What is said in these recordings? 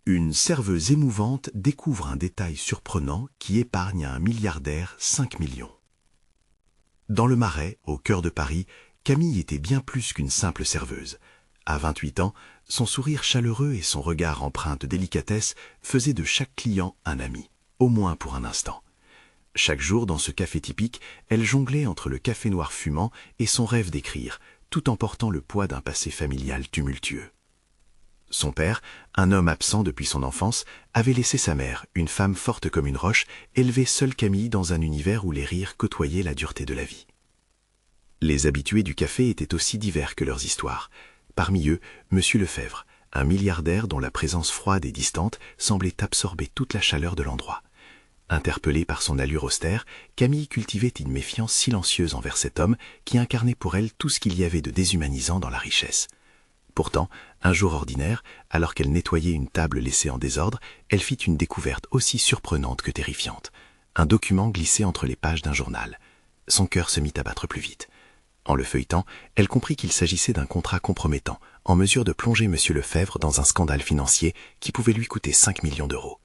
Une serveuse émouvante découvre un détail surprenant qui épargne à un milliardaire 5 millions. Dans le Marais, au cœur de Paris, Camille était bien plus qu'une simple serveuse. À 28 ans, son sourire chaleureux et son regard empreint de délicatesse faisaient de chaque client un ami, au moins pour un instant. Chaque jour, dans ce café typique, elle jonglait entre le café noir fumant et son rêve d'écrire, tout en portant le poids d'un passé familial tumultueux. Son père, un homme absent depuis son enfance, avait laissé sa mère, une femme forte comme une roche, élever seule Camille dans un univers où les rires côtoyaient la dureté de la vie. Les habitués du café étaient aussi divers que leurs histoires. Parmi eux, Monsieur Lefebvre, un milliardaire dont la présence froide et distante semblait absorber toute la chaleur de l'endroit. Interpellée par son allure austère, Camille cultivait une méfiance silencieuse envers cet homme qui incarnait pour elle tout ce qu'il y avait de déshumanisant dans la richesse. Pourtant, un jour ordinaire, alors qu'elle nettoyait une table laissée en désordre, elle fit une découverte aussi surprenante que terrifiante. Un document glissé entre les pages d'un journal. Son cœur se mit à battre plus vite. En le feuilletant, elle comprit qu'il s'agissait d'un contrat compromettant, en mesure de plonger Monsieur Lefebvre dans un scandale financier qui pouvait lui coûter 5 millions d'euros.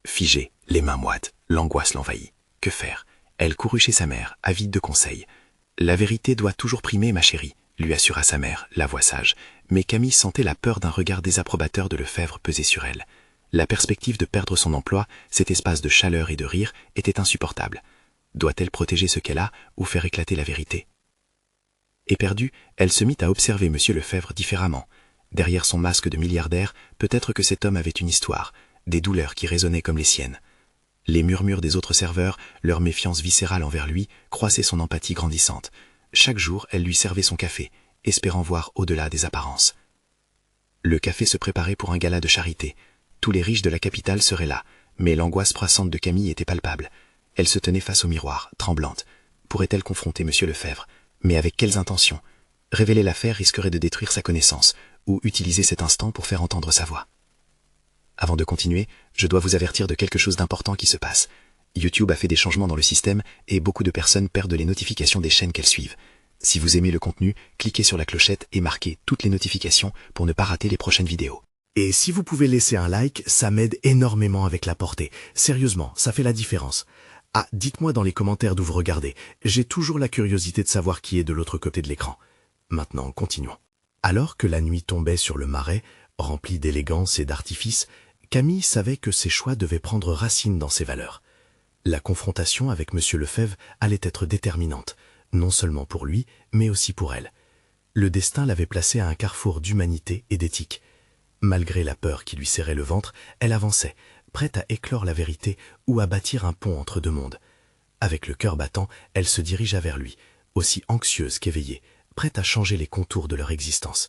Figée, les mains moites, l'angoisse l'envahit. Que faire? Elle courut chez sa mère, avide de conseils. « La vérité doit toujours primer, ma chérie », lui assura sa mère, la voix sage. Mais Camille sentait la peur d'un regard désapprobateur de Lefebvre peser sur elle. La perspective de perdre son emploi, cet espace de chaleur et de rire, était insupportable. Doit-elle protéger ce qu'elle a ou faire éclater la vérité? Éperdue, elle se mit à observer Monsieur Lefebvre différemment. Derrière son masque de milliardaire, peut-être que cet homme avait une histoire, des douleurs qui résonnaient comme les siennes. Les murmures des autres serveurs, leur méfiance viscérale envers lui, croissaient son empathie grandissante. Chaque jour, elle lui servait son café, espérant voir au-delà des apparences. Le café se préparait pour un gala de charité. Tous les riches de la capitale seraient là, mais l'angoisse croissante de Camille était palpable. Elle se tenait face au miroir, tremblante. Pourrait-elle confronter Monsieur Lefebvre? Mais avec quelles intentions? Révéler l'affaire risquerait de détruire sa connaissance, ou utiliser cet instant pour faire entendre sa voix. Avant de continuer, je dois vous avertir de quelque chose d'important qui se passe. YouTube a fait des changements dans le système et beaucoup de personnes perdent les notifications des chaînes qu'elles suivent. Si vous aimez le contenu, cliquez sur la clochette et marquez toutes les notifications pour ne pas rater les prochaines vidéos. Et si vous pouvez laisser un like, ça m'aide énormément avec la portée. Sérieusement, ça fait la différence. Ah, dites-moi dans les commentaires d'où vous regardez. J'ai toujours la curiosité de savoir qui est de l'autre côté de l'écran. Maintenant, continuons. Alors que la nuit tombait sur le Marais, rempli d'élégance et d'artifice, Camille savait que ses choix devaient prendre racine dans ses valeurs. La confrontation avec Monsieur Lefebvre allait être déterminante, non seulement pour lui, mais aussi pour elle. Le destin l'avait placée à un carrefour d'humanité et d'éthique. Malgré la peur qui lui serrait le ventre, elle avançait, prête à éclore la vérité ou à bâtir un pont entre deux mondes. Avec le cœur battant, elle se dirigea vers lui, aussi anxieuse qu'éveillée, prête à changer les contours de leur existence.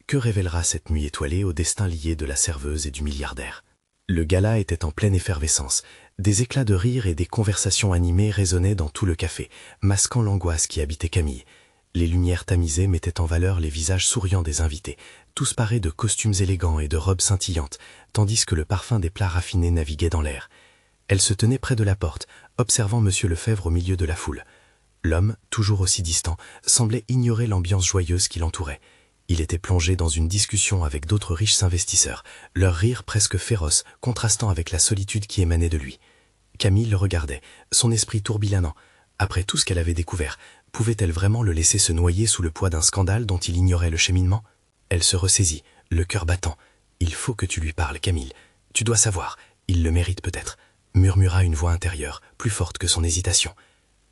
Que révélera cette nuit étoilée au destin lié de la serveuse et du milliardaire? Le gala était en pleine effervescence. Des éclats de rire et des conversations animées résonnaient dans tout le café, masquant l'angoisse qui habitait Camille. Les lumières tamisées mettaient en valeur les visages souriants des invités, tous parés de costumes élégants et de robes scintillantes, tandis que le parfum des plats raffinés naviguait dans l'air. Elle se tenait près de la porte, observant Monsieur Lefebvre au milieu de la foule. L'homme, toujours aussi distant, semblait ignorer l'ambiance joyeuse qui l'entourait. Il était plongé dans une discussion avec d'autres riches investisseurs, leur rire presque féroce, contrastant avec la solitude qui émanait de lui. Camille le regardait, son esprit tourbillonnant. Après tout ce qu'elle avait découvert, pouvait-elle vraiment le laisser se noyer sous le poids d'un scandale dont il ignorait le cheminement? Elle se ressaisit, le cœur battant. « Il faut que tu lui parles, Camille. Tu dois savoir, il le mérite peut-être », murmura une voix intérieure, plus forte que son hésitation.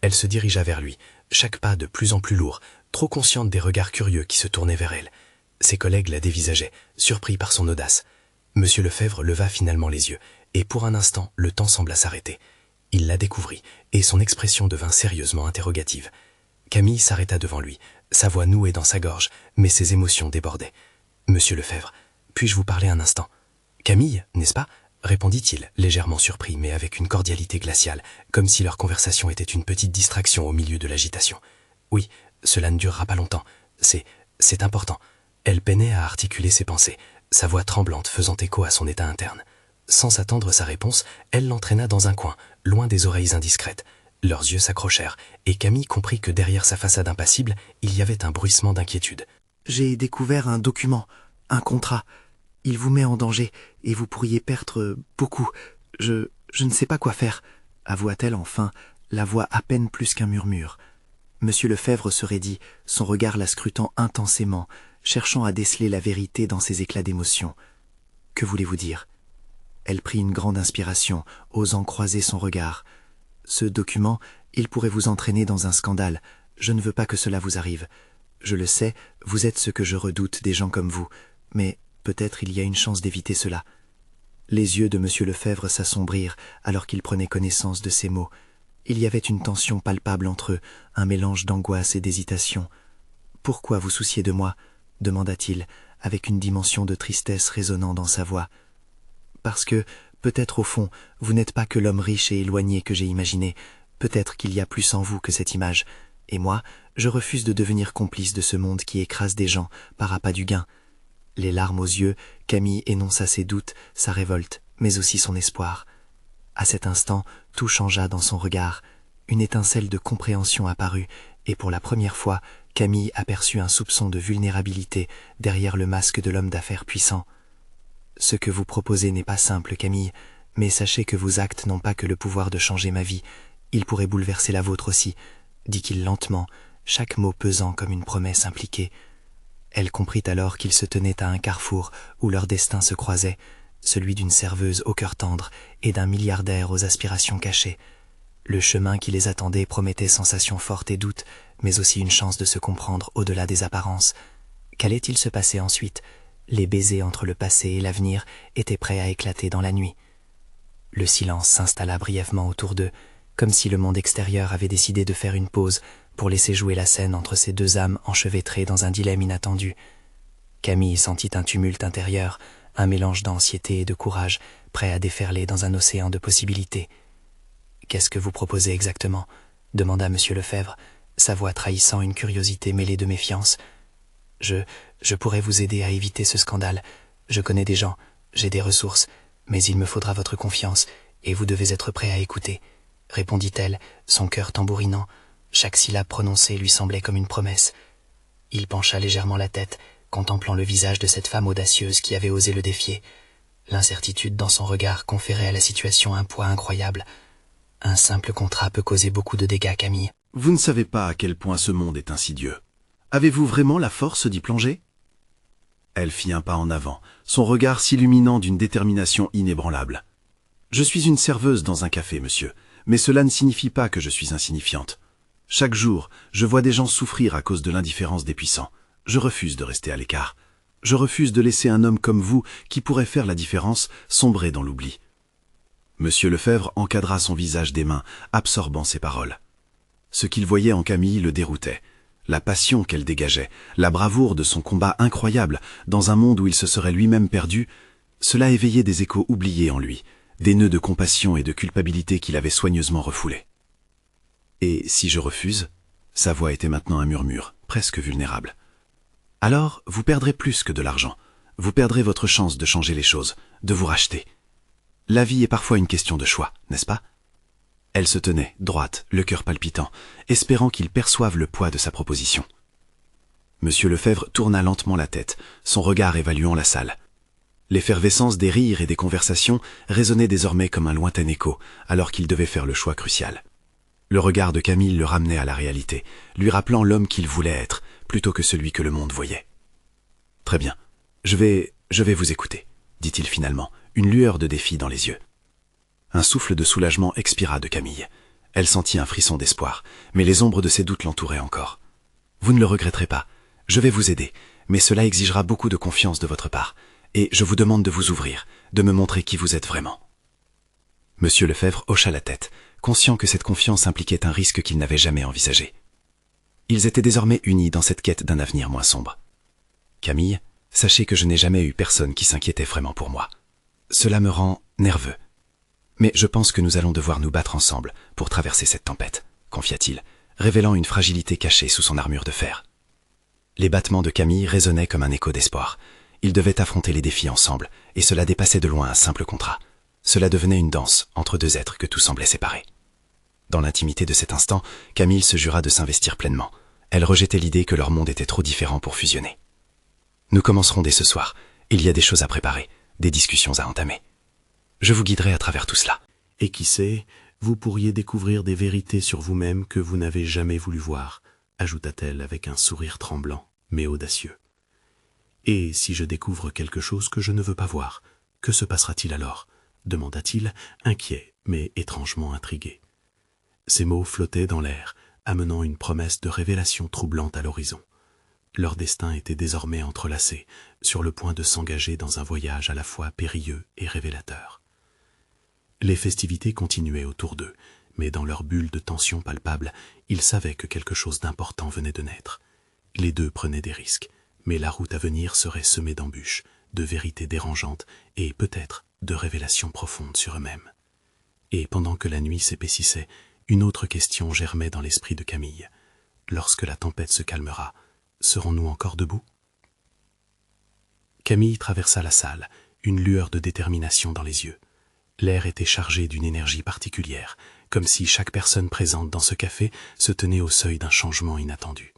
Elle se dirigea vers lui, chaque pas de plus en plus lourd, trop consciente des regards curieux qui se tournaient vers elle. Ses collègues la dévisageaient, surpris par son audace. Monsieur Lefebvre leva finalement les yeux, et pour un instant, le temps sembla s'arrêter. Il la découvrit, et son expression devint sérieusement interrogative. Camille s'arrêta devant lui, sa voix nouée dans sa gorge, mais ses émotions débordaient. « Monsieur Lefebvre, puis-je vous parler un instant ?»« Camille, n'est-ce pas ?» répondit-il, légèrement surpris, mais avec une cordialité glaciale, comme si leur conversation était une petite distraction au milieu de l'agitation. « Oui, cela ne durera pas longtemps. C'est important. » Elle peinait à articuler ses pensées, sa voix tremblante faisant écho à son état interne. Sans attendre sa réponse, elle l'entraîna dans un coin, loin des oreilles indiscrètes. Leurs yeux s'accrochèrent, et Camille comprit que derrière sa façade impassible, il y avait un bruissement d'inquiétude. « J'ai découvert un document, un contrat. Il vous met en danger, et vous pourriez perdre beaucoup. Je ne sais pas quoi faire, avoua-t-elle enfin, la voix à peine plus qu'un murmure. Monsieur Lefebvre se raidit, son regard la scrutant intensément, cherchant à déceler la vérité dans ses éclats d'émotion. Que voulez-vous dire? Elle prit une grande inspiration, osant croiser son regard. Ce document, il pourrait vous entraîner dans un scandale. Je ne veux pas que cela vous arrive. Je le sais, vous êtes ce que je redoute des gens comme vous, mais peut-être il y a une chance d'éviter cela. Les yeux de monsieur Lefebvre s'assombrirent alors qu'il prenait connaissance de ces mots. Il y avait une tension palpable entre eux, un mélange d'angoisse et d'hésitation. « Pourquoi vous souciez de moi ?» demanda-t-il, avec une dimension de tristesse résonnant dans sa voix. « Parce que, peut-être au fond, vous n'êtes pas que l'homme riche et éloigné que j'ai imaginé. Peut-être qu'il y a plus en vous que cette image. Et moi, je refuse de devenir complice de ce monde qui écrase des gens par appât du gain. » Les larmes aux yeux, Camille énonça ses doutes, sa révolte, mais aussi son espoir. À cet instant, tout changea dans son regard. Une étincelle de compréhension apparut, et pour la première fois, Camille aperçut un soupçon de vulnérabilité derrière le masque de l'homme d'affaires puissant. « Ce que vous proposez n'est pas simple, Camille, mais sachez que vos actes n'ont pas que le pouvoir de changer ma vie. Ils pourraient bouleverser la vôtre aussi, » dit-il lentement, chaque mot pesant comme une promesse impliquée. Elle comprit alors qu'ils se tenaient à un carrefour où leurs destins se croisaient, celui d'une serveuse au cœur tendre et d'un milliardaire aux aspirations cachées. Le chemin qui les attendait promettait sensations fortes et doutes, mais aussi une chance de se comprendre au-delà des apparences. Qu'allait-il se passer ensuite? Les baisers entre le passé et l'avenir étaient prêts à éclater dans la nuit. Le silence s'installa brièvement autour d'eux, comme si le monde extérieur avait décidé de faire une pause pour laisser jouer la scène entre ces deux âmes enchevêtrées dans un dilemme inattendu. Camille sentit un tumulte intérieur, un mélange d'anxiété et de courage, prêt à déferler dans un océan de possibilités. « Qu'est-ce que vous proposez exactement ?» demanda monsieur Lefebvre, sa voix trahissant une curiosité mêlée de méfiance. « Je pourrais vous aider à éviter ce scandale. Je connais des gens, j'ai des ressources, mais il me faudra votre confiance, et vous devez être prêt à écouter. » répondit-elle, son cœur tambourinant. Chaque syllabe prononcée lui semblait comme une promesse. Il pencha légèrement la tête, contemplant le visage de cette femme audacieuse qui avait osé le défier. L'incertitude dans son regard conférait à la situation un poids incroyable. Un simple contrat peut causer beaucoup de dégâts, Camille. Vous ne savez pas à quel point ce monde est insidieux. Avez-vous vraiment la force d'y plonger? Elle fit un pas en avant, son regard s'illuminant d'une détermination inébranlable. Je suis une serveuse dans un café, monsieur, mais cela ne signifie pas que je suis insignifiante. Chaque jour, je vois des gens souffrir à cause de l'indifférence des puissants. Je refuse de rester à l'écart. Je refuse de laisser un homme comme vous, qui pourrait faire la différence, sombrer dans l'oubli. Monsieur Lefebvre encadra son visage des mains, absorbant ses paroles. Ce qu'il voyait en Camille le déroutait. La passion qu'elle dégageait, la bravoure de son combat incroyable, dans un monde où il se serait lui-même perdu, cela éveillait des échos oubliés en lui, des nœuds de compassion et de culpabilité qu'il avait soigneusement refoulés. Et si je refuse? Sa voix était maintenant un murmure, presque vulnérable. Alors, vous perdrez plus que de l'argent. Vous perdrez votre chance de changer les choses, de vous racheter. La vie est parfois une question de choix, n'est-ce pas? Elle se tenait, droite, le cœur palpitant, espérant qu'il perçoive le poids de sa proposition. Monsieur Lefebvre tourna lentement la tête, son regard évaluant la salle. L'effervescence des rires et des conversations résonnait désormais comme un lointain écho, alors qu'il devait faire le choix crucial. Le regard de Camille le ramenait à la réalité, lui rappelant l'homme qu'il voulait être, plutôt que celui que le monde voyait. « Très bien, je vais vous écouter, » dit-il finalement, une lueur de défi dans les yeux. Un souffle de soulagement expira de Camille. Elle sentit un frisson d'espoir, mais les ombres de ses doutes l'entouraient encore. « Vous ne le regretterez pas, je vais vous aider, mais cela exigera beaucoup de confiance de votre part, et je vous demande de vous ouvrir, de me montrer qui vous êtes vraiment. » Monsieur Lefebvre hocha la tête, conscient que cette confiance impliquait un risque qu'il n'avait jamais envisagé. Ils étaient désormais unis dans cette quête d'un avenir moins sombre. « Camille, sachez que je n'ai jamais eu personne qui s'inquiétait vraiment pour moi. Cela me rend nerveux. Mais je pense que nous allons devoir nous battre ensemble pour traverser cette tempête, » confia-t-il, révélant une fragilité cachée sous son armure de fer. Les battements de Camille résonnaient comme un écho d'espoir. Ils devaient affronter les défis ensemble, et cela dépassait de loin un simple contrat. Cela devenait une danse entre deux êtres que tout semblait séparer. Dans l'intimité de cet instant, Camille se jura de s'investir pleinement. Elle rejetait l'idée que leur monde était trop différent pour fusionner. « Nous commencerons dès ce soir, Il y a des choses à préparer, des discussions à entamer. Je vous guiderai à travers tout cela. Et qui sait, vous pourriez découvrir des vérités sur vous-même que vous n'avez jamais voulu voir, ajouta-t-elle avec un sourire tremblant, mais audacieux. Et si je découvre quelque chose que je ne veux pas voir, que se passera-t-il alors? Demanda-t-il, inquiet, mais étrangement intrigué. Ces mots flottaient dans l'air, amenant une promesse de révélation troublante à l'horizon. Leur destin était désormais entrelacé, sur le point de s'engager dans un voyage à la fois périlleux et révélateur. Les festivités continuaient autour d'eux, mais dans leur bulle de tension palpable, ils savaient que quelque chose d'important venait de naître. Les deux prenaient des risques, mais la route à venir serait semée d'embûches, de vérités dérangeantes et peut-être de révélations profondes sur eux-mêmes. Et pendant que la nuit s'épaississait, une autre question germait dans l'esprit de Camille. Lorsque la tempête se calmera, serons-nous encore debout? Camille traversa la salle, une lueur de détermination dans les yeux. L'air était chargé d'une énergie particulière, comme si chaque personne présente dans ce café se tenait au seuil d'un changement inattendu.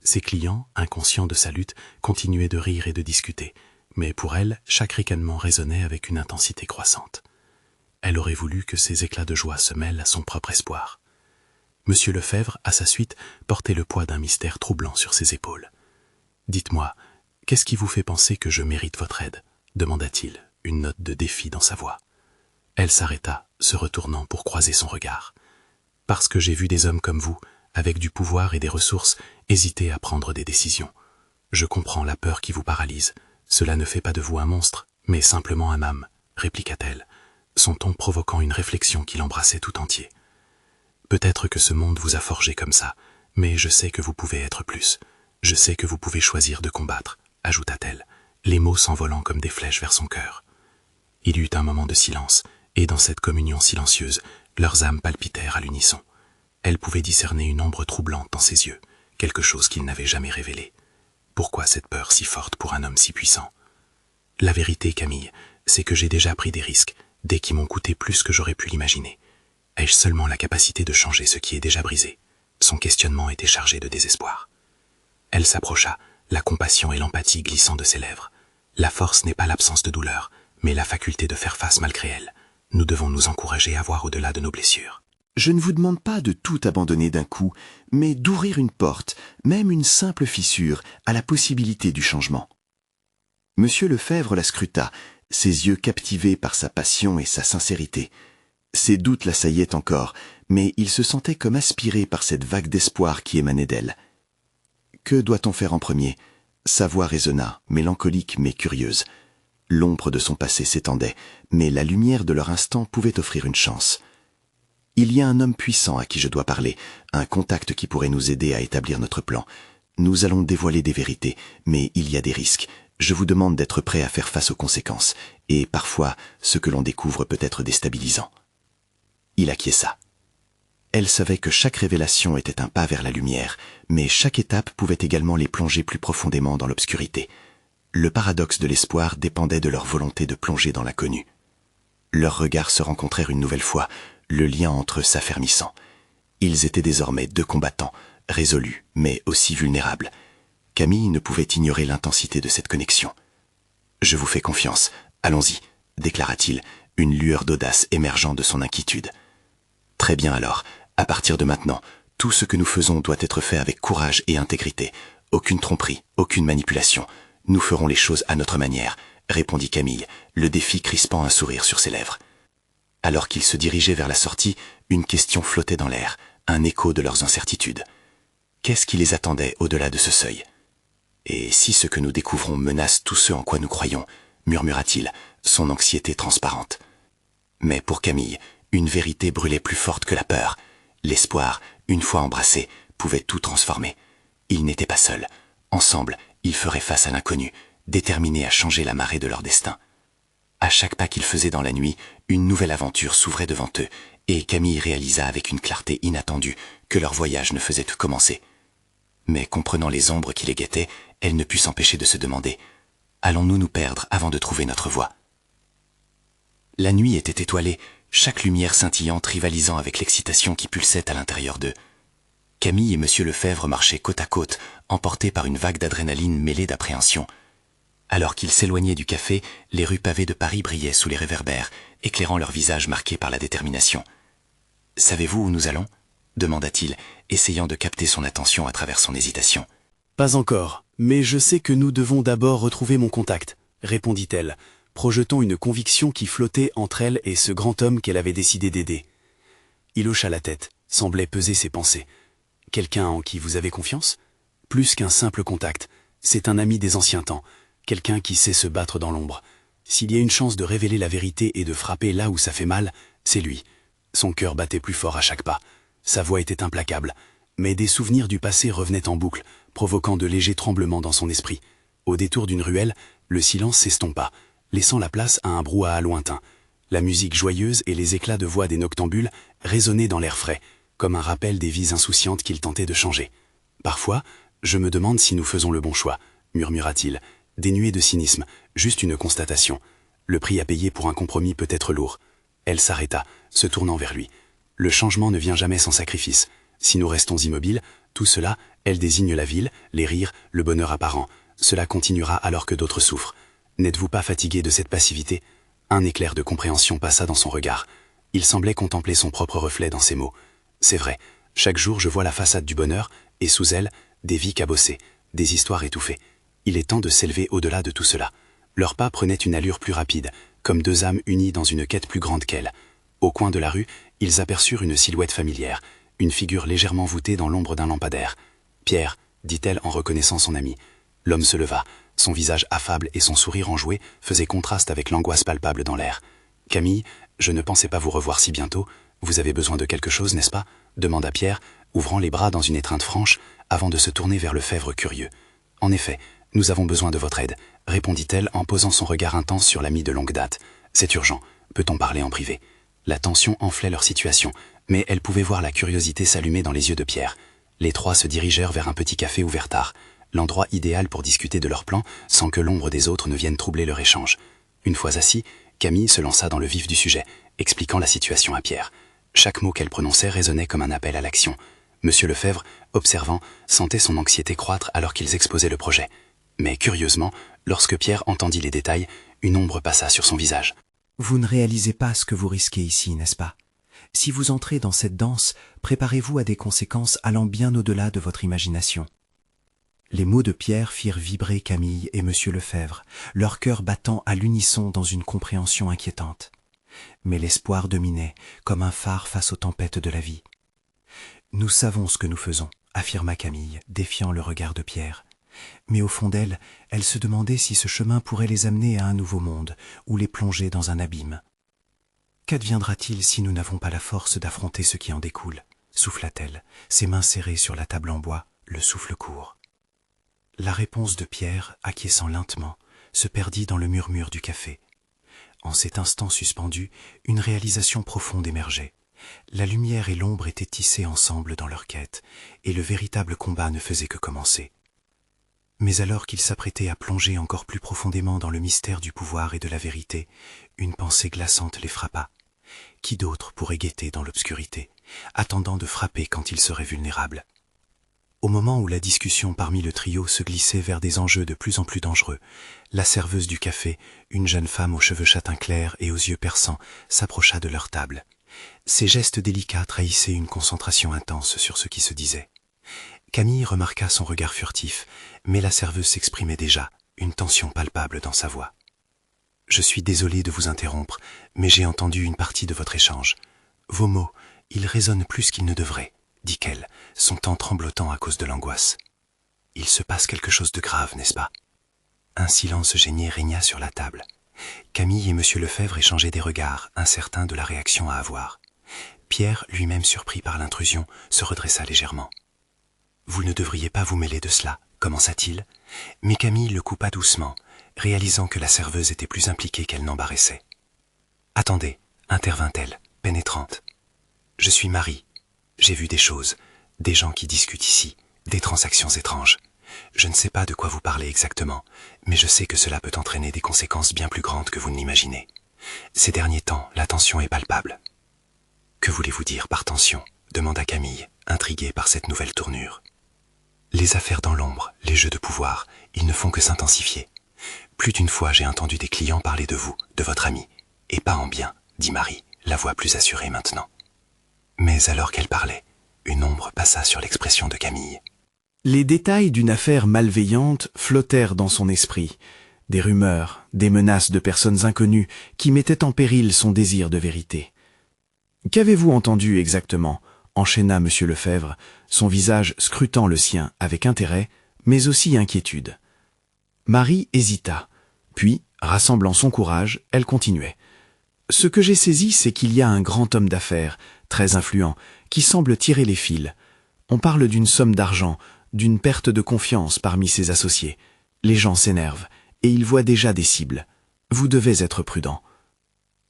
Ses clients, inconscients de sa lutte, continuaient de rire et de discuter, mais pour elle, chaque ricanement résonnait avec une intensité croissante. Elle aurait voulu que ces éclats de joie se mêlent à son propre espoir. Monsieur Lefebvre, à sa suite, portait le poids d'un mystère troublant sur ses épaules. « Dites-moi, qu'est-ce qui vous fait penser que je mérite votre aide ?» demanda-t-il, une note de défi dans sa voix. Elle s'arrêta, se retournant pour croiser son regard. « Parce que j'ai vu des hommes comme vous, avec du pouvoir et des ressources, hésiter à prendre des décisions. Je comprends la peur qui vous paralyse. Cela ne fait pas de vous un monstre, mais simplement un âme, répliqua-t-elle, son ton provoquant une réflexion qui l'embrassait tout entier. Peut-être que ce monde vous a forgé comme ça, mais je sais que vous pouvez être plus. Je sais que vous pouvez choisir de combattre, ajouta-t-elle, les mots s'envolant comme des flèches vers son cœur. Il y eut un moment de silence, et dans cette communion silencieuse, leurs âmes palpitèrent à l'unisson. Elle pouvait discerner une ombre troublante dans ses yeux, quelque chose qu'il n'avait jamais révélé. Pourquoi cette peur si forte pour un homme si puissant? La vérité, Camille, c'est que j'ai déjà pris des risques, des qui m'ont coûté plus que j'aurais pu l'imaginer. Ai-je seulement la capacité de changer ce qui est déjà brisé? Son questionnement était chargé de désespoir. Elle s'approcha, la compassion et l'empathie glissant de ses lèvres. La force n'est pas l'absence de douleur, mais la faculté de faire face malgré elle. Nous devons nous encourager à voir au-delà de nos blessures. Je ne vous demande pas de tout abandonner d'un coup, mais d'ouvrir une porte, même une simple fissure, à la possibilité du changement. Monsieur Lefebvre la scruta, ses yeux captivés par sa passion et sa sincérité. Ses doutes l'assaillaient encore, mais il se sentait comme aspiré par cette vague d'espoir qui émanait d'elle. Que doit-on faire en premier? Sa voix résonna, mélancolique mais curieuse. L'ombre de son passé s'étendait, mais la lumière de leur instant pouvait offrir une chance. Il y a un homme puissant à qui je dois parler, un contact qui pourrait nous aider à établir notre plan. Nous allons dévoiler des vérités, mais il y a des risques. Je vous demande d'être prêt à faire face aux conséquences, et parfois, ce que l'on découvre peut être déstabilisant. Il acquiesça. Elle savait que chaque révélation était un pas vers la lumière, mais chaque étape pouvait également les plonger plus profondément dans l'obscurité. Le paradoxe de l'espoir dépendait de leur volonté de plonger dans l'inconnu. Leurs regards se rencontrèrent une nouvelle fois, le lien entre eux s'affermissant. Ils étaient désormais deux combattants, résolus, mais aussi vulnérables. Camille ne pouvait ignorer l'intensité de cette connexion. « Je vous fais confiance, allons-y », déclara-t-il, une lueur d'audace émergeant de son inquiétude. « Très bien alors, à partir de maintenant, tout ce que nous faisons doit être fait avec courage et intégrité. Aucune tromperie, aucune manipulation. Nous ferons les choses à notre manière, » répondit Camille, le défi crispant un sourire sur ses lèvres. Alors qu'ils se dirigeaient vers la sortie, une question flottait dans l'air, un écho de leurs incertitudes. Qu'est-ce qui les attendait au-delà de ce seuil? Et si ce que nous découvrons menace tous ceux en quoi nous croyons, murmura-t-il, son anxiété transparente. Mais pour Camille, une vérité brûlait plus forte que la peur. L'espoir, une fois embrassé, pouvait tout transformer. Ils n'étaient pas seuls. Ensemble, ils feraient face à l'inconnu, déterminés à changer la marée de leur destin. À chaque pas qu'ils faisaient dans la nuit, une nouvelle aventure s'ouvrait devant eux, et Camille réalisa avec une clarté inattendue que leur voyage ne faisait que commencer. Mais comprenant les ombres qui les guettaient, elle ne put s'empêcher de se demander « Allons-nous nous perdre avant de trouver notre voie ?» La nuit était étoilée, chaque lumière scintillante rivalisant avec l'excitation qui pulsait à l'intérieur d'eux. Camille et Monsieur Lefebvre marchaient côte à côte, emportés par une vague d'adrénaline mêlée d'appréhension. Alors qu'ils s'éloignaient du café, les rues pavées de Paris brillaient sous les réverbères, éclairant leurs visages marqués par la détermination. « Savez-vous où nous allons » demanda-t-il, essayant de capter son attention à travers son hésitation. « Pas encore, mais je sais que nous devons d'abord retrouver mon contact, » répondit-elle, projetant une conviction qui flottait entre elle et ce grand homme qu'elle avait décidé d'aider. Il hocha la tête, semblait peser ses pensées. « Quelqu'un en qui vous avez confiance ? Plus qu'un simple contact, c'est un ami des anciens temps. Quelqu'un qui sait se battre dans l'ombre. S'il y a une chance de révéler la vérité et de frapper là où ça fait mal, c'est lui. » Son cœur battait plus fort à chaque pas. Sa voix était implacable. Mais des souvenirs du passé revenaient en boucle, provoquant de légers tremblements dans son esprit. Au détour d'une ruelle, le silence s'estompa, laissant la place à un brouhaha lointain. La musique joyeuse et les éclats de voix des noctambules résonnaient dans l'air frais, comme un rappel des vies insouciantes qu'il tentait de changer. « Parfois, je me demande si nous faisons le bon choix », murmura-t-il. Dénué de cynisme, juste une constatation. Le prix à payer pour un compromis peut être lourd. Elle s'arrêta, se tournant vers lui. Le changement ne vient jamais sans sacrifice. Si nous restons immobiles, tout cela, elle désigne la ville, les rires, le bonheur apparent. Cela continuera alors que d'autres souffrent. N'êtes-vous pas fatigué de cette passivité ? Un éclair de compréhension passa dans son regard. Il semblait contempler son propre reflet dans ses mots. C'est vrai, chaque jour je vois la façade du bonheur, et sous elle, des vies cabossées, des histoires étouffées. Il est temps de s'élever au-delà de tout cela. Leurs pas prenaient une allure plus rapide, comme deux âmes unies dans une quête plus grande qu'elles. Au coin de la rue, ils aperçurent une silhouette familière, une figure légèrement voûtée dans l'ombre d'un lampadaire. « Pierre », dit-elle en reconnaissant son ami. L'homme se leva, son visage affable et son sourire enjoué faisaient contraste avec l'angoisse palpable dans l'air. « Camille, je ne pensais pas vous revoir si bientôt. Vous avez besoin de quelque chose, n'est-ce pas ?» demanda Pierre, ouvrant les bras dans une étreinte franche, avant de se tourner vers Lefebvre curieux. « En effet, nous avons besoin de votre aide, » répondit-elle en posant son regard intense sur l'ami de longue date. « C'est urgent. Peut-on parler en privé ?» La tension enflait leur situation, mais elle pouvait voir la curiosité s'allumer dans les yeux de Pierre. Les trois se dirigèrent vers un petit café ouvert tard, l'endroit idéal pour discuter de leurs plans sans que l'ombre des autres ne vienne troubler leur échange. Une fois assis, Camille se lança dans le vif du sujet, expliquant la situation à Pierre. Chaque mot qu'elle prononçait résonnait comme un appel à l'action. Monsieur Lefebvre, observant, sentait son anxiété croître alors qu'ils exposaient le projet. Mais curieusement, lorsque Pierre entendit les détails, une ombre passa sur son visage. « Vous ne réalisez pas ce que vous risquez ici, n'est-ce pas ? Si vous entrez dans cette danse, préparez-vous à des conséquences allant bien au-delà de votre imagination. » Les mots de Pierre firent vibrer Camille et Monsieur Lefebvre, leur cœur battant à l'unisson dans une compréhension inquiétante. Mais l'espoir dominait, comme un phare face aux tempêtes de la vie. « Nous savons ce que nous faisons », affirma Camille, défiant le regard de Pierre. Mais au fond d'elle, elle se demandait si ce chemin pourrait les amener à un nouveau monde, ou les plonger dans un abîme. « Qu'adviendra-t-il si nous n'avons pas la force d'affronter ce qui en découle ?» souffla-t-elle, ses mains serrées sur la table en bois, le souffle court. La réponse de Pierre, acquiesçant lentement, se perdit dans le murmure du café. En cet instant suspendu, une réalisation profonde émergeait. La lumière et l'ombre étaient tissées ensemble dans leur quête, et le véritable combat ne faisait que commencer. Mais alors qu'ils s'apprêtaient à plonger encore plus profondément dans le mystère du pouvoir et de la vérité, une pensée glaçante les frappa. Qui d'autre pourrait guetter dans l'obscurité, attendant de frapper quand il serait vulnérable? Au moment où la discussion parmi le trio se glissait vers des enjeux de plus en plus dangereux, la serveuse du café, une jeune femme aux cheveux châtain clair et aux yeux perçants, s'approcha de leur table. Ses gestes délicats trahissaient une concentration intense sur ce qui se disait. Camille remarqua son regard furtif, mais la serveuse s'exprimait déjà, une tension palpable dans sa voix. « Je suis désolé de vous interrompre, mais j'ai entendu une partie de votre échange. Vos mots, ils résonnent plus qu'ils ne devraient, » dit-elle, son temps tremblotant à cause de l'angoisse. « Il se passe quelque chose de grave, n'est-ce pas ?» Un silence gêné régna sur la table. Camille et Monsieur Lefebvre échangeaient des regards, incertains de la réaction à avoir. Pierre, lui-même surpris par l'intrusion, se redressa légèrement. « Vous ne devriez pas vous mêler de cela, » commença-t-il, mais Camille le coupa doucement, réalisant que la serveuse était plus impliquée qu'elle n'embarrassait. « Attendez, » intervint-elle, pénétrante. « Je suis Marie. J'ai vu des choses, des gens qui discutent ici, des transactions étranges. Je ne sais pas de quoi vous parlez exactement, mais je sais que cela peut entraîner des conséquences bien plus grandes que vous ne l'imaginez. Ces derniers temps, la tension est palpable. »« Que voulez-vous dire par tension ?» demanda Camille, intriguée par cette nouvelle tournure. « Les affaires dans l'ombre, les jeux de pouvoir, ils ne font que s'intensifier. Plus d'une fois j'ai entendu des clients parler de vous, de votre ami, et pas en bien, dit Marie, la voix plus assurée maintenant. Mais alors qu'elle parlait, une ombre passa sur l'expression de Camille. Les détails d'une affaire malveillante flottèrent dans son esprit. Des rumeurs, des menaces de personnes inconnues qui mettaient en péril son désir de vérité. « Qu'avez-vous entendu exactement ?» enchaîna M. Lefebvre, son visage scrutant le sien avec intérêt, mais aussi inquiétude. Marie hésita, puis, rassemblant son courage, elle continuait. « Ce que j'ai saisi, c'est qu'il y a un grand homme d'affaires, très influent, qui semble tirer les fils. On parle d'une somme d'argent, d'une perte de confiance parmi ses associés. Les gens s'énervent, et ils voient déjà des cibles. Vous devez être prudent. »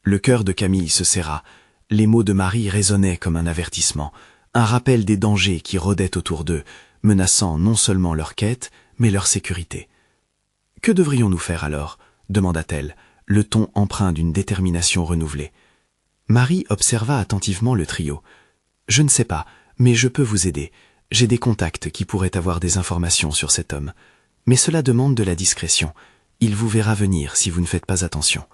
Le cœur de Camille se serra. Les mots de Marie résonnaient comme un avertissement, un rappel des dangers qui rôdaient autour d'eux, menaçant non seulement leur quête, mais leur sécurité. « Que devrions-nous faire alors ?» demanda-t-elle, le ton empreint d'une détermination renouvelée. Marie observa attentivement le trio. « Je ne sais pas, mais je peux vous aider. J'ai des contacts qui pourraient avoir des informations sur cet homme. Mais cela demande de la discrétion. Il vous verra venir si vous ne faites pas attention. »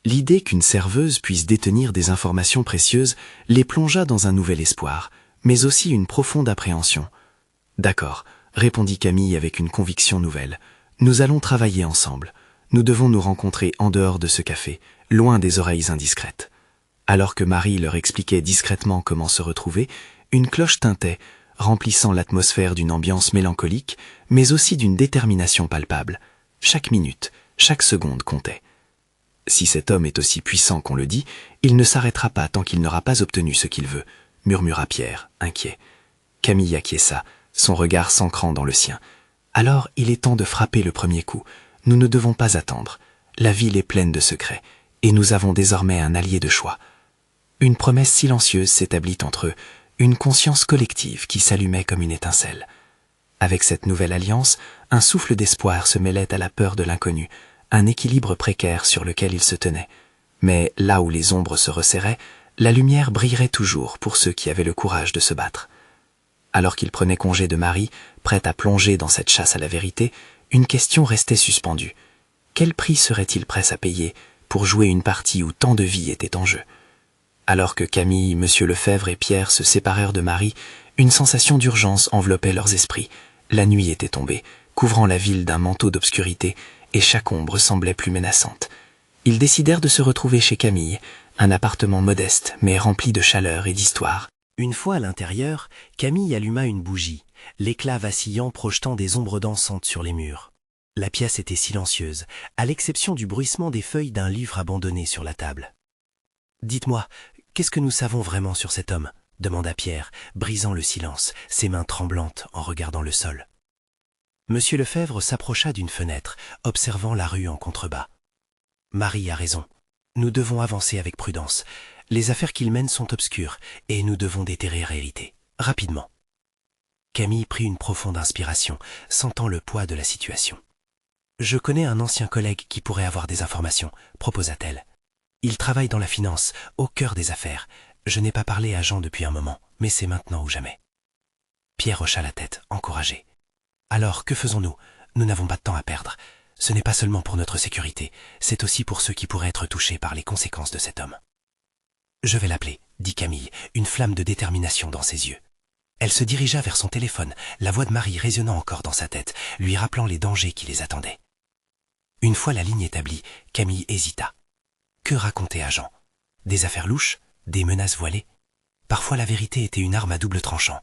L'idée qu'une serveuse puisse détenir des informations précieuses les plongea dans un nouvel espoir, mais aussi une profonde appréhension. « D'accord, » répondit Camille avec une conviction nouvelle. « Nous allons travailler ensemble. Nous devons nous rencontrer en dehors de ce café, loin des oreilles indiscrètes. » Alors que Marie leur expliquait discrètement comment se retrouver, une cloche tintait, remplissant l'atmosphère d'une ambiance mélancolique, mais aussi d'une détermination palpable. Chaque minute, chaque seconde comptait. Si cet homme est aussi puissant qu'on le dit, il ne s'arrêtera pas tant qu'il n'aura pas obtenu ce qu'il veut, murmura Pierre, inquiet. Camille acquiesça, son regard s'ancrant dans le sien. Alors il est temps de frapper le premier coup. Nous ne devons pas attendre. La ville est pleine de secrets, et nous avons désormais un allié de choix. Une promesse silencieuse s'établit entre eux, une conscience collective qui s'allumait comme une étincelle. Avec cette nouvelle alliance, un souffle d'espoir se mêlait à la peur de l'inconnu, un équilibre précaire sur lequel ils se tenaient. Mais là où les ombres se resserraient, la lumière brillerait toujours pour ceux qui avaient le courage de se battre. Alors qu'ils prenaient congé de Marie, prête à plonger dans cette chasse à la vérité, une question restait suspendue. Quel prix serait-il prêt à payer pour jouer une partie où tant de vie était en jeu? Alors que Camille, M. Lefebvre et Pierre se séparèrent de Marie, une sensation d'urgence enveloppait leurs esprits. La nuit était tombée, couvrant la ville d'un manteau d'obscurité, et chaque ombre semblait plus menaçante. Ils décidèrent de se retrouver chez Camille, un appartement modeste mais rempli de chaleur et d'histoire. Une fois à l'intérieur, Camille alluma une bougie, l'éclat vacillant projetant des ombres dansantes sur les murs. La pièce était silencieuse, à l'exception du bruissement des feuilles d'un livre abandonné sur la table. « Dites-moi, qu'est-ce que nous savons vraiment sur cet homme ?» demanda Pierre, brisant le silence, ses mains tremblantes en regardant le sol. Monsieur Lefebvre s'approcha d'une fenêtre, observant la rue en contrebas. « Marie a raison. Nous devons avancer avec prudence. Les affaires qu'il mène sont obscures, et nous devons déterrer vérité, rapidement. » Camille prit une profonde inspiration, sentant le poids de la situation. « Je connais un ancien collègue qui pourrait avoir des informations, » proposa-t-elle. « Il travaille dans la finance, au cœur des affaires. Je n'ai pas parlé à Jean depuis un moment, mais c'est maintenant ou jamais. » Pierre hocha la tête, encouragé. « Alors, que faisons-nous? Nous n'avons pas de temps à perdre. Ce n'est pas seulement pour notre sécurité, c'est aussi pour ceux qui pourraient être touchés par les conséquences de cet homme. »« Je vais l'appeler, » dit Camille, une flamme de détermination dans ses yeux. Elle se dirigea vers son téléphone, la voix de Marie résonnant encore dans sa tête, lui rappelant les dangers qui les attendaient. Une fois la ligne établie, Camille hésita. Que raconter à Jean? Des affaires louches? Des menaces voilées? Parfois la vérité était une arme à double tranchant.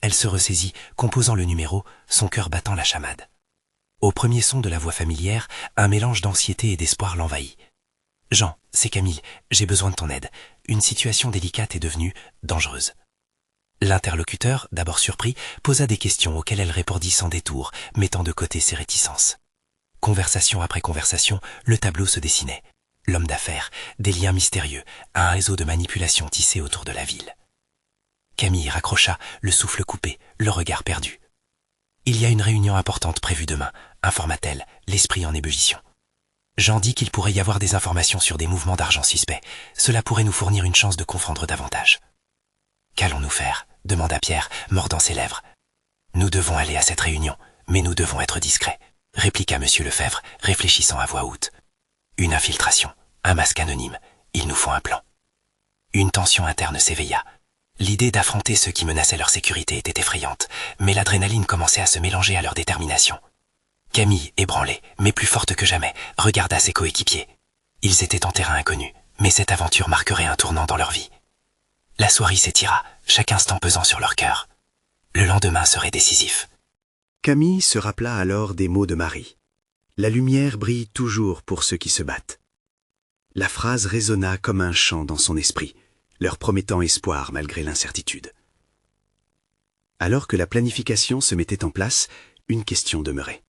Elle se ressaisit, composant le numéro, son cœur battant la chamade. Au premier son de la voix familière, un mélange d'anxiété et d'espoir l'envahit. « Jean, c'est Camille, j'ai besoin de ton aide. Une situation délicate est devenue dangereuse. » L'interlocuteur, d'abord surpris, posa des questions auxquelles elle répondit sans détour, mettant de côté ses réticences. Conversation après conversation, le tableau se dessinait. L'homme d'affaires, des liens mystérieux, un réseau de manipulation tissé autour de la ville. Camille raccrocha, le souffle coupé, le regard perdu. « Il y a une réunion importante prévue demain, » informa-t-elle, l'esprit en ébullition. Jean dit qu'il pourrait y avoir des informations sur des mouvements d'argent suspects. Cela pourrait nous fournir une chance de confondre davantage. « Qu'allons-nous faire ?» demanda Pierre, mordant ses lèvres. « Nous devons aller à cette réunion, mais nous devons être discrets. » répliqua M. Lefebvre, réfléchissant à voix haute. Une infiltration, un masque anonyme, il nous faut un plan. Une tension interne s'éveilla. L'idée d'affronter ceux qui menaçaient leur sécurité était effrayante, mais l'adrénaline commençait à se mélanger à leur détermination. Camille, ébranlée, mais plus forte que jamais, regarda ses coéquipiers. Ils étaient en terrain inconnu, mais cette aventure marquerait un tournant dans leur vie. La soirée s'étira, chaque instant pesant sur leur cœur. Le lendemain serait décisif. Camille se rappela alors des mots de Marie. La lumière brille toujours pour ceux qui se battent. La phrase résonna comme un chant dans son esprit, leur promettant espoir malgré l'incertitude. Alors que la planification se mettait en place, une question demeurait.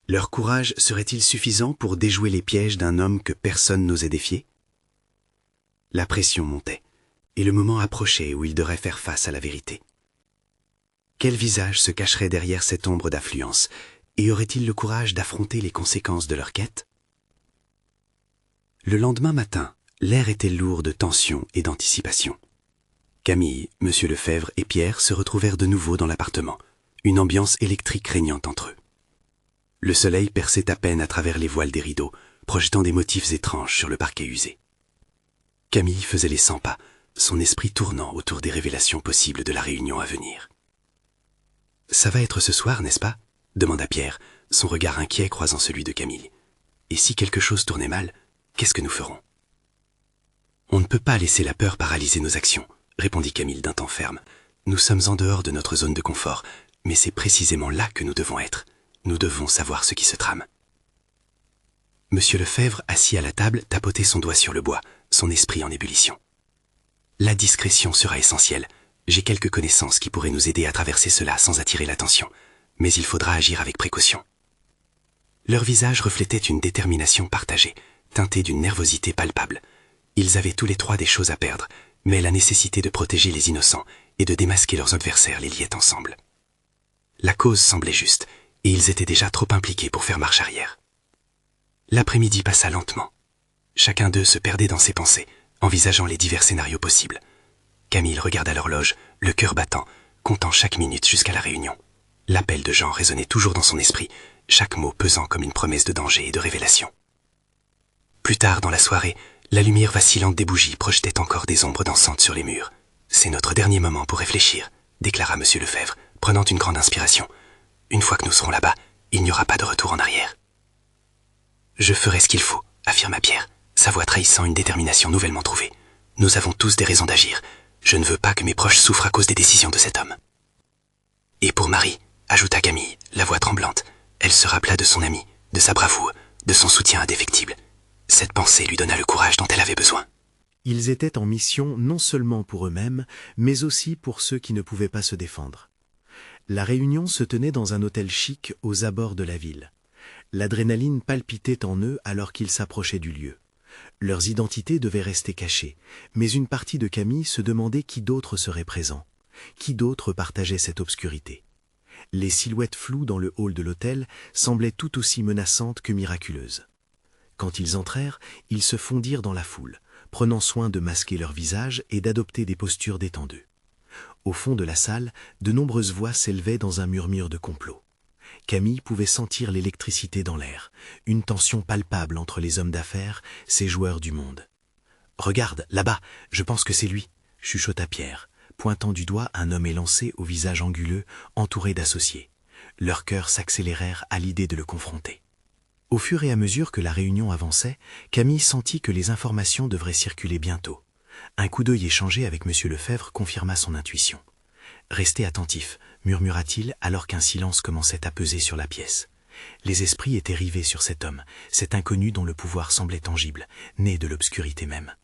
Leur courage serait-il suffisant pour déjouer les pièges d'un homme que personne n'osait défier? La pression montait, et le moment approchait où ils devraient faire face à la vérité. Quel visage se cacherait derrière cette ombre d'affluence, et auraient-ils le courage d'affronter les conséquences de leur quête? Le lendemain matin, l'air était lourd de tension et d'anticipation. Camille, M. Lefebvre et Pierre se retrouvèrent de nouveau dans l'appartement, une ambiance électrique régnant entre eux. Le soleil perçait à peine à travers les voiles des rideaux, projetant des motifs étranges sur le parquet usé. Camille faisait les 100 pas, son esprit tournant autour des révélations possibles de la réunion à venir. « Ça va être ce soir, n'est-ce pas ?» demanda Pierre, son regard inquiet croisant celui de Camille. « Et si quelque chose tournait mal, qu'est-ce que nous ferons ?»« On ne peut pas laisser la peur paralyser nos actions, » répondit Camille d'un ton ferme. « Nous sommes en dehors de notre zone de confort, mais c'est précisément là que nous devons être. Nous devons savoir ce qui se trame. » Monsieur Lefebvre, assis à la table, tapotait son doigt sur le bois, son esprit en ébullition. « La discrétion sera essentielle. J'ai quelques connaissances qui pourraient nous aider à traverser cela sans attirer l'attention, mais il faudra agir avec précaution. » Leur visage reflétait une détermination partagée, teintée d'une nervosité palpable. Ils avaient tous les trois des choses à perdre, mais la nécessité de protéger les innocents et de démasquer leurs adversaires les liait ensemble. La cause semblait juste, et ils étaient déjà trop impliqués pour faire marche arrière. L'après-midi passa lentement. Chacun d'eux se perdait dans ses pensées, envisageant les divers scénarios possibles. Camille regarda l'horloge, le cœur battant, comptant chaque minute jusqu'à la réunion. L'appel de Jean résonnait toujours dans son esprit, chaque mot pesant comme une promesse de danger et de révélation. Plus tard dans la soirée, la lumière vacillante des bougies projetait encore des ombres dansantes sur les murs. « C'est notre dernier moment pour réfléchir », déclara M. Lefebvre, prenant une grande inspiration. « Une fois que nous serons là-bas, il n'y aura pas de retour en arrière. »« Je ferai ce qu'il faut », affirma Pierre, sa voix trahissant une détermination nouvellement trouvée. « Nous avons tous des raisons d'agir. Je ne veux pas que mes proches souffrent à cause des décisions de cet homme. »« Et pour Marie, » ajouta Camille, la voix tremblante, elle se rappela de son ami, de sa bravoure, de son soutien indéfectible. Cette pensée lui donna le courage dont elle avait besoin. Ils étaient en mission non seulement pour eux-mêmes, mais aussi pour ceux qui ne pouvaient pas se défendre. La réunion se tenait dans un hôtel chic aux abords de la ville. L'adrénaline palpitait en eux alors qu'ils s'approchaient du lieu. Leurs identités devaient rester cachées, mais une partie de Camille se demandait qui d'autre serait présent, qui d'autre partageait cette obscurité. Les silhouettes floues dans le hall de l'hôtel semblaient tout aussi menaçantes que miraculeuses. Quand ils entrèrent, ils se fondirent dans la foule, prenant soin de masquer leur visage et d'adopter des postures détendues. Au fond de la salle, de nombreuses voix s'élevaient dans un murmure de complot. Camille pouvait sentir l'électricité dans l'air, une tension palpable entre les hommes d'affaires, ces joueurs du monde. « Regarde, là-bas, je pense que c'est lui », chuchota Pierre, pointant du doigt un homme élancé au visage anguleux, entouré d'associés. Leurs cœurs s'accélérèrent à l'idée de le confronter. Au fur et à mesure que la réunion avançait, Camille sentit que les informations devraient circuler bientôt. Un coup d'œil échangé avec M. Lefebvre confirma son intuition. « Restez attentifs », murmura-t-il alors qu'un silence commençait à peser sur la pièce. Les esprits étaient rivés sur cet homme, cet inconnu dont le pouvoir semblait tangible, né de l'obscurité même.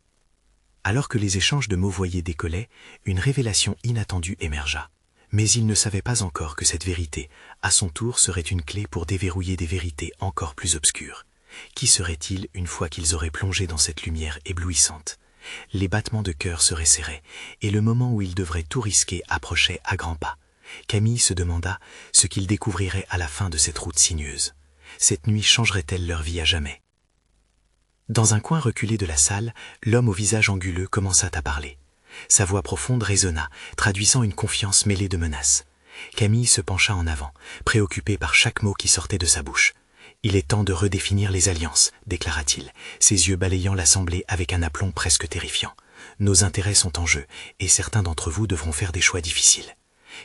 Alors que les échanges de mots voyés décollaient, une révélation inattendue émergea. Mais ils ne savaient pas encore que cette vérité, à son tour, serait une clé pour déverrouiller des vérités encore plus obscures. Qui serait-il une fois qu'ils auraient plongé dans cette lumière éblouissante? Les battements de cœur se resserraient, et le moment où ils devraient tout risquer approchait à grands pas. Camille se demanda ce qu'ils découvriraient à la fin de cette route sinueuse. Cette nuit changerait-elle leur vie à jamais? Dans un coin reculé de la salle, l'homme au visage anguleux commença à parler. Sa voix profonde résonna, traduisant une confiance mêlée de menaces. Camille se pencha en avant, préoccupée par chaque mot qui sortait de sa bouche. Il est temps de redéfinir les alliances, déclara-t-il, ses yeux balayant l'assemblée avec un aplomb presque terrifiant. Nos intérêts sont en jeu, et certains d'entre vous devront faire des choix difficiles.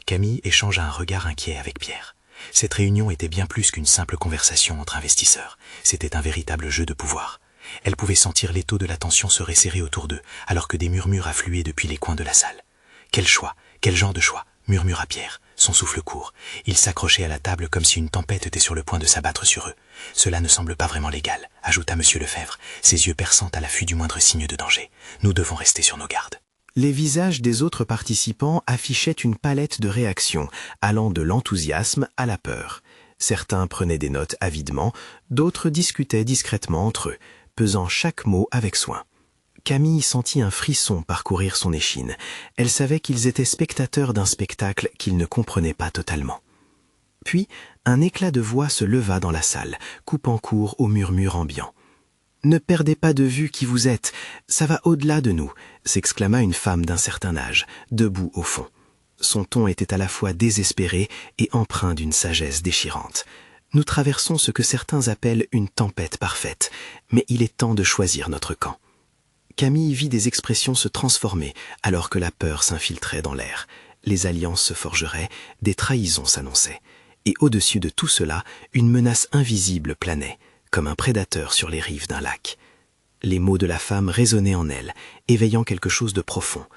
Camille échangea un regard inquiet avec Pierre. Cette réunion était bien plus qu'une simple conversation entre investisseurs. C'était un véritable jeu de pouvoir. Elle pouvait sentir l'étau de la tension se resserrer autour d'eux, alors que des murmures affluaient depuis les coins de la salle. Quel choix? Quel genre de choix? Murmura Pierre, son souffle court. Il s'accrochait à la table comme si une tempête était sur le point de s'abattre sur eux. Cela ne semble pas vraiment légal, ajouta Monsieur Lefebvre, ses yeux perçant à l'affût du moindre signe de danger. Nous devons rester sur nos gardes. Les visages des autres participants affichaient une palette de réactions, allant de l'enthousiasme à la peur. Certains prenaient des notes avidement, d'autres discutaient discrètement entre eux, pesant chaque mot avec soin. Camille sentit un frisson parcourir son échine. Elle savait qu'ils étaient spectateurs d'un spectacle qu'ils ne comprenaient pas totalement. Puis, un éclat de voix se leva dans la salle, coupant court au murmure ambiant. « Ne perdez pas de vue qui vous êtes, ça va au-delà de nous », s'exclama une femme d'un certain âge, debout au fond. Son ton était à la fois désespéré et empreint d'une sagesse déchirante. « Nous traversons ce que certains appellent une tempête parfaite, mais il est temps de choisir notre camp. » Camille vit des expressions se transformer alors que la peur s'infiltrait dans l'air. Les alliances se forgeraient, des trahisons s'annonçaient. Et au-dessus de tout cela, une menace invisible planait, comme un prédateur sur les rives d'un lac. Les mots de la femme résonnaient en elle, éveillant quelque chose de profond.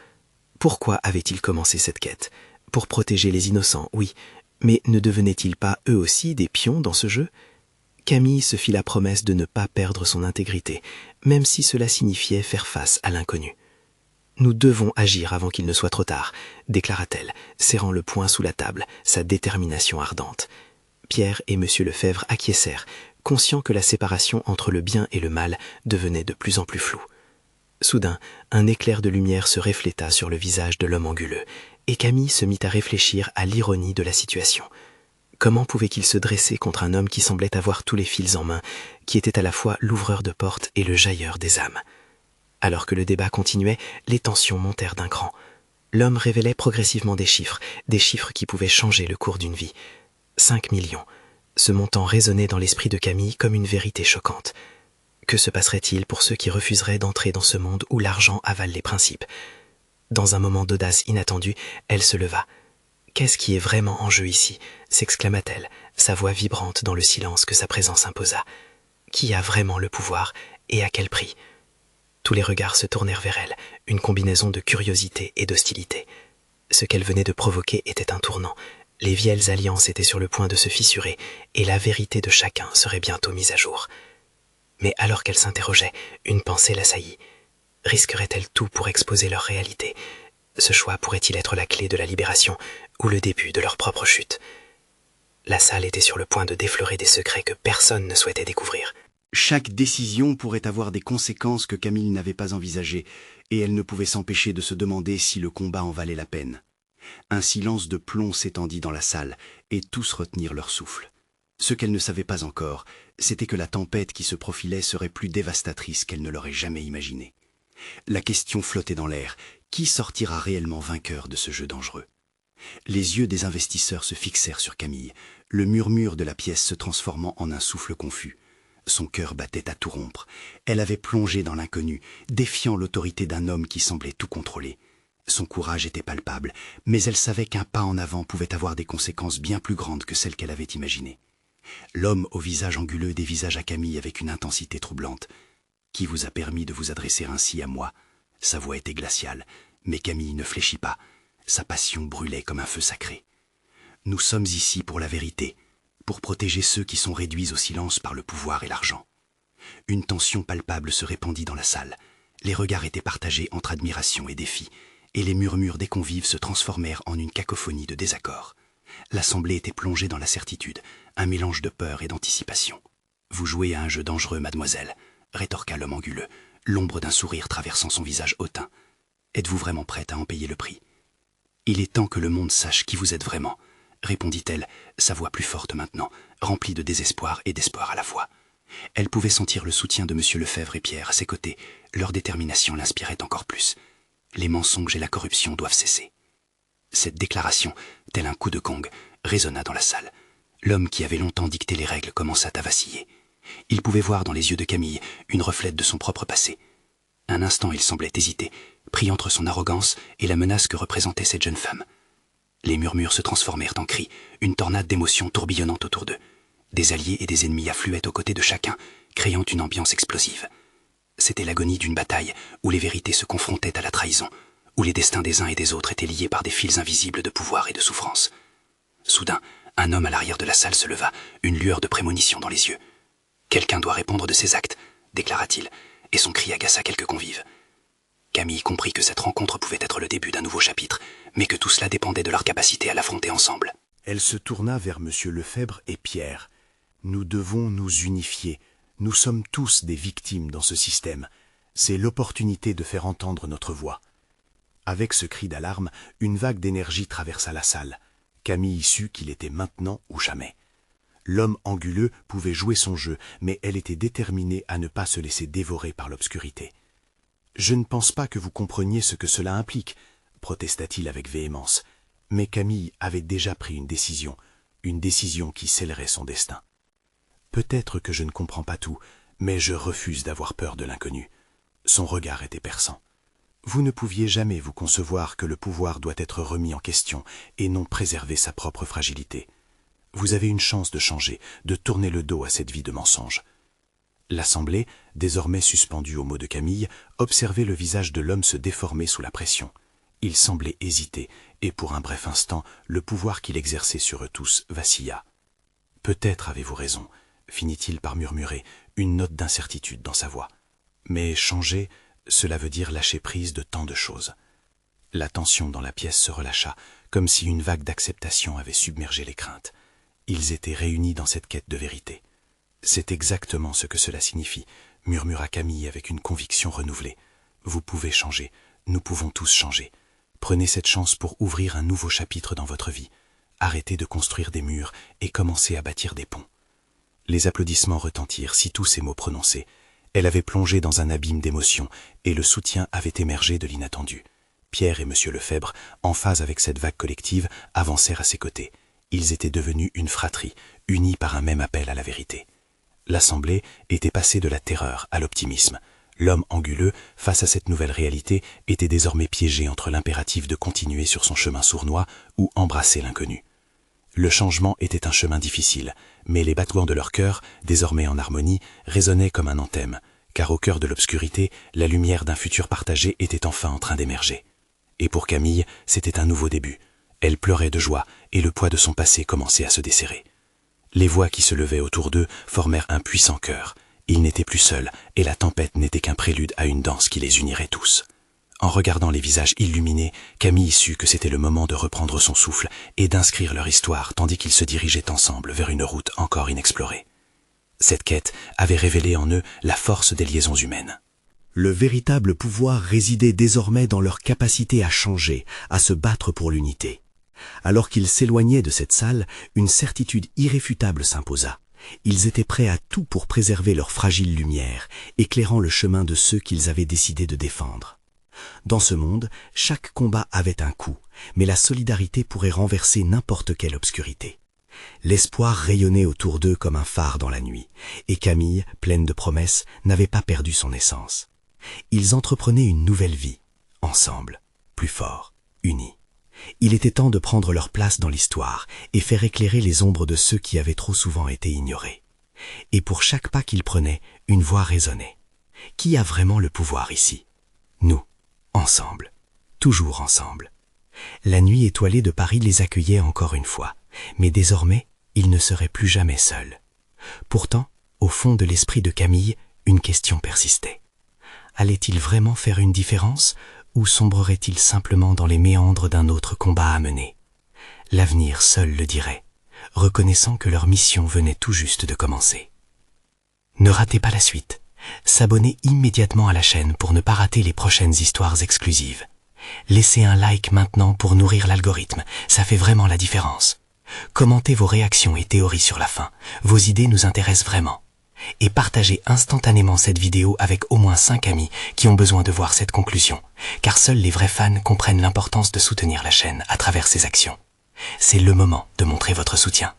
Pourquoi avait-il commencé cette quête? Pour protéger les innocents, oui, mais ne devenaient-ils pas eux aussi des pions dans ce jeu? Camille se fit la promesse de ne pas perdre son intégrité, même si cela signifiait faire face à l'inconnu. « Nous devons agir avant qu'il ne soit trop tard », déclara-t-elle, serrant le poing sous la table, sa détermination ardente. Pierre et Monsieur Lefebvre acquiescèrent, conscients que la séparation entre le bien et le mal devenait de plus en plus floue. Soudain, un éclair de lumière se refléta sur le visage de l'homme anguleux, et Camille se mit à réfléchir à l'ironie de la situation. Comment pouvait-il se dresser contre un homme qui semblait avoir tous les fils en main, qui était à la fois l'ouvreur de portes et le jailleur des âmes? Alors que le débat continuait, les tensions montèrent d'un cran. L'homme révélait progressivement des chiffres qui pouvaient changer le cours d'une vie. 5 millions. Ce montant résonnait dans l'esprit de Camille comme une vérité choquante. Que se passerait-il pour ceux qui refuseraient d'entrer dans ce monde où l'argent avale les principes? Dans un moment d'audace inattendue, elle se leva. « Qu'est-ce qui est vraiment en jeu ici ?» s'exclama-t-elle, sa voix vibrante dans le silence que sa présence imposa. « Qui a vraiment le pouvoir et à quel prix ?» Tous les regards se tournèrent vers elle, une combinaison de curiosité et d'hostilité. Ce qu'elle venait de provoquer était un tournant. Les vieilles alliances étaient sur le point de se fissurer et la vérité de chacun serait bientôt mise à jour. Mais alors qu'elle s'interrogeait, une pensée l'assaillit. Risquerait-elle tout pour exposer leur réalité? Ce choix pourrait-il être la clé de la libération ou le début de leur propre chute? La salle était sur le point de déflorer des secrets que personne ne souhaitait découvrir. Chaque décision pourrait avoir des conséquences que Camille n'avait pas envisagées, et elle ne pouvait s'empêcher de se demander si le combat en valait la peine. Un silence de plomb s'étendit dans la salle, et tous retenirent leur souffle. Ce qu'elle ne savait pas encore, c'était que la tempête qui se profilait serait plus dévastatrice qu'elle ne l'aurait jamais imaginé. La question flottait dans l'air. Qui sortira réellement vainqueur de ce jeu dangereux? Les yeux des investisseurs se fixèrent sur Camille, le murmure de la pièce se transformant en un souffle confus. Son cœur battait à tout rompre. Elle avait plongé dans l'inconnu, défiant l'autorité d'un homme qui semblait tout contrôler. Son courage était palpable, mais elle savait qu'un pas en avant pouvait avoir des conséquences bien plus grandes que celles qu'elle avait imaginées. L'homme au visage anguleux dévisagea Camille avec une intensité troublante. « Qui vous a permis de vous adresser ainsi à moi ?» Sa voix était glaciale, mais Camille ne fléchit pas. Sa passion brûlait comme un feu sacré. « Nous sommes ici pour la vérité, pour protéger ceux qui sont réduits au silence par le pouvoir et l'argent. » Une tension palpable se répandit dans la salle. Les regards étaient partagés entre admiration et défi, et les murmures des convives se transformèrent en une cacophonie de désaccords. L'assemblée était plongée dans la certitude, un mélange de peur et d'anticipation. « Vous jouez à un jeu dangereux, mademoiselle », rétorqua l'homme anguleux, l'ombre d'un sourire traversant son visage hautain. « Êtes-vous vraiment prête à en payer le prix ?»« Il est temps que le monde sache qui vous êtes vraiment », répondit-elle, sa voix plus forte maintenant, remplie de désespoir et d'espoir à la fois. Elle pouvait sentir le soutien de Monsieur Lefebvre et Pierre à ses côtés. Leur détermination l'inspirait encore plus. Les mensonges et la corruption doivent cesser. Cette déclaration, tel un coup de gong, résonna dans la salle. L'homme qui avait longtemps dicté les règles commença à vaciller. Il pouvait voir dans les yeux de Camille une reflète de son propre passé. Un instant, il semblait hésiter, pris entre son arrogance et la menace que représentait cette jeune femme. Les murmures se transformèrent en cris, une tornade d'émotions tourbillonnant autour d'eux. Des alliés et des ennemis affluaient aux côtés de chacun, créant une ambiance explosive. C'était l'agonie d'une bataille où les vérités se confrontaient à la trahison, où les destins des uns et des autres étaient liés par des fils invisibles de pouvoir et de souffrance. Soudain, un homme à l'arrière de la salle se leva, une lueur de prémonition dans les yeux. « Quelqu'un doit répondre de ses actes », déclara-t-il, et son cri agaça quelques convives. Camille comprit que cette rencontre pouvait être le début d'un nouveau chapitre, mais que tout cela dépendait de leur capacité à l'affronter ensemble. Elle se tourna vers M. Lefebvre et Pierre. « Nous devons nous unifier. Nous sommes tous des victimes dans ce système. C'est l'opportunité de faire entendre notre voix. » Avec ce cri d'alarme, une vague d'énergie traversa la salle. Camille sut qu'il était maintenant ou jamais. L'homme anguleux pouvait jouer son jeu, mais elle était déterminée à ne pas se laisser dévorer par l'obscurité. « Je ne pense pas que vous compreniez ce que cela implique, » protesta-t-il avec véhémence. Mais Camille avait déjà pris une décision qui scellerait son destin. « Peut-être que je ne comprends pas tout, mais je refuse d'avoir peur de l'inconnu. » Son regard était perçant. « Vous ne pouviez jamais vous concevoir que le pouvoir doit être remis en question et non préserver sa propre fragilité. Vous avez une chance de changer, de tourner le dos à cette vie de mensonge. » L'assemblée, désormais suspendue aux mots de Camille, observait le visage de l'homme se déformer sous la pression. Il semblait hésiter, et pour un bref instant, le pouvoir qu'il exerçait sur eux tous vacilla. « Peut-être avez-vous raison », finit-il par murmurer, une note d'incertitude dans sa voix. « Mais changer, cela veut dire lâcher prise de tant de choses. » La tension dans la pièce se relâcha, comme si une vague d'acceptation avait submergé les craintes. Ils étaient réunis dans cette quête de vérité. « C'est exactement ce que cela signifie », murmura Camille avec une conviction renouvelée. « Vous pouvez changer, nous pouvons tous changer. Prenez cette chance pour ouvrir un nouveau chapitre dans votre vie. Arrêtez de construire des murs et commencez à bâtir des ponts. » Les applaudissements retentirent, sitôt ces mots prononcés. Elle avait plongé dans un abîme d'émotions et le soutien avait émergé de l'inattendu. Pierre et M. Lefebvre, en phase avec cette vague collective, avancèrent à ses côtés. Ils étaient devenus une fratrie, unis par un même appel à la vérité. L'assemblée était passée de la terreur à l'optimisme. L'homme anguleux, face à cette nouvelle réalité, était désormais piégé entre l'impératif de continuer sur son chemin sournois ou embrasser l'inconnu. Le changement était un chemin difficile, mais les battements de leur cœur, désormais en harmonie, résonnaient comme un anthème, car au cœur de l'obscurité, la lumière d'un futur partagé était enfin en train d'émerger. Et pour Camille, c'était un nouveau début. Elle pleurait de joie, et le poids de son passé commençait à se desserrer. Les voix qui se levaient autour d'eux formèrent un puissant chœur. Ils n'étaient plus seuls, et la tempête n'était qu'un prélude à une danse qui les unirait tous. En regardant les visages illuminés, Camille sut que c'était le moment de reprendre son souffle et d'inscrire leur histoire tandis qu'ils se dirigeaient ensemble vers une route encore inexplorée. Cette quête avait révélé en eux la force des liaisons humaines. Le véritable pouvoir résidait désormais dans leur capacité à changer, à se battre pour l'unité. Alors qu'ils s'éloignaient de cette salle, une certitude irréfutable s'imposa. Ils étaient prêts à tout pour préserver leur fragile lumière, éclairant le chemin de ceux qu'ils avaient décidé de défendre. Dans ce monde, chaque combat avait un coût, mais la solidarité pourrait renverser n'importe quelle obscurité. L'espoir rayonnait autour d'eux comme un phare dans la nuit, et Camille, pleine de promesses, n'avait pas perdu son essence. Ils entreprenaient une nouvelle vie, ensemble, plus forts, unis. Il était temps de prendre leur place dans l'histoire et faire éclairer les ombres de ceux qui avaient trop souvent été ignorés. Et pour chaque pas qu'ils prenaient, une voix résonnait. Qui a vraiment le pouvoir ici? Nous, ensemble, toujours ensemble. La nuit étoilée de Paris les accueillait encore une fois, mais désormais, ils ne seraient plus jamais seuls. Pourtant, au fond de l'esprit de Camille, une question persistait. Allait-il vraiment faire une différence ou sombrerait-il simplement dans les méandres d'un autre combat à mener? L'avenir seul le dirait, reconnaissant que leur mission venait tout juste de commencer. Ne ratez pas la suite. S'abonner immédiatement à la chaîne pour ne pas rater les prochaines histoires exclusives. Laissez un like maintenant pour nourrir l'algorithme, ça fait vraiment la différence. Commentez vos réactions et théories sur la fin, vos idées nous intéressent vraiment. Et partagez instantanément cette vidéo avec au moins 5 amis qui ont besoin de voir cette conclusion, car seuls les vrais fans comprennent l'importance de soutenir la chaîne à travers ses actions. C'est le moment de montrer votre soutien.